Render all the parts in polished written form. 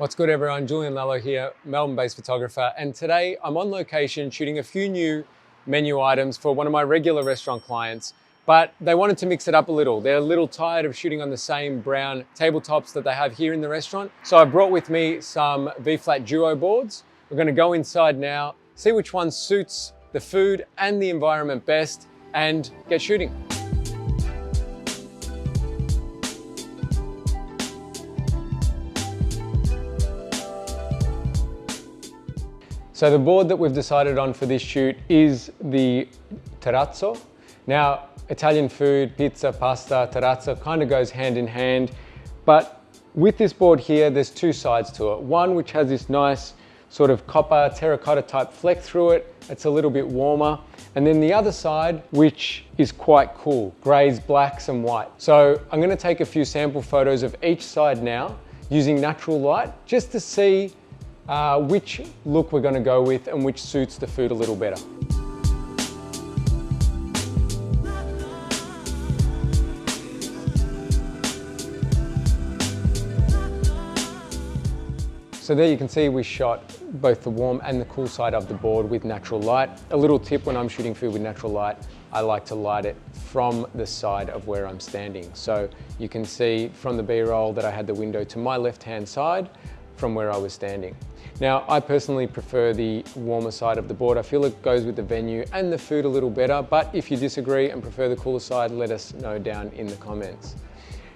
What's good everyone, Julian Lallo here, Melbourne-based photographer, and today I'm on location shooting a few new menu items for one of my regular restaurant clients, but they wanted to mix it up a little. They're a little tired of shooting on the same brown tabletops that they have here in the restaurant. So I brought with me some V-flat duo boards. We're gonna go inside now, see which one suits the food and the environment best, and get shooting. So the board that we've decided on for this shoot is the Terrazzo. Now, Italian food, pizza, pasta, terrazzo kind of goes hand in hand, but with this board here, there's two sides to it. One which has this nice sort of copper terracotta type fleck through it. It's a little bit warmer. And then the other side, which is quite cool, grays, blacks and white. So I'm gonna take a few sample photos of each side now using natural light just to see which look we're going to go with and which suits the food a little better. So there you can see we shot both the warm and the cool side of the board with natural light. A little tip when I'm shooting food with natural light, I like to light it from the side of where I'm standing. So you can see from the B-roll that I had the window to my left-hand side from where I was standing. Now, I personally prefer the warmer side of the board. I feel it goes with the venue and the food a little better, but if you disagree and prefer the cooler side, let us know down in the comments.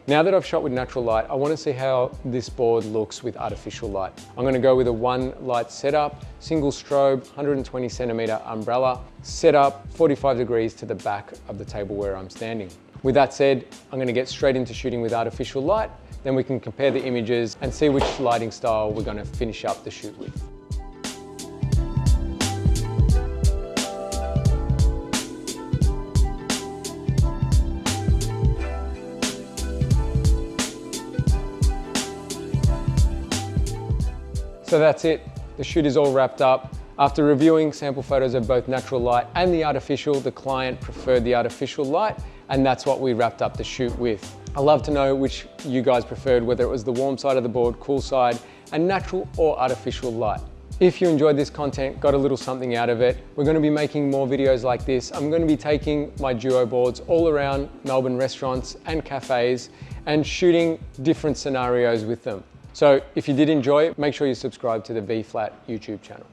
Now that I've shot with natural light, I want to see how this board looks with artificial light. I'm going to go with a one light setup, single strobe, 120 centimeter umbrella, set up 45 degrees to the back of the table where I'm standing. With that said, I'm going to get straight into shooting with artificial light. Then we can compare the images and see which lighting style we're going to finish up the shoot with. So that's it. The shoot is all wrapped up. After reviewing sample photos of both natural light and the artificial, the client preferred the artificial light, and that's what we wrapped up the shoot with. I'd love to know which you guys preferred, whether it was the warm side of the board, cool side, and natural or artificial light. If you enjoyed this content, got a little something out of it, we're going to be making more videos like this. I'm going to be taking my duo boards all around Melbourne restaurants and cafes and shooting different scenarios with them. So if you did enjoy it, make sure you subscribe to the V-flat YouTube channel.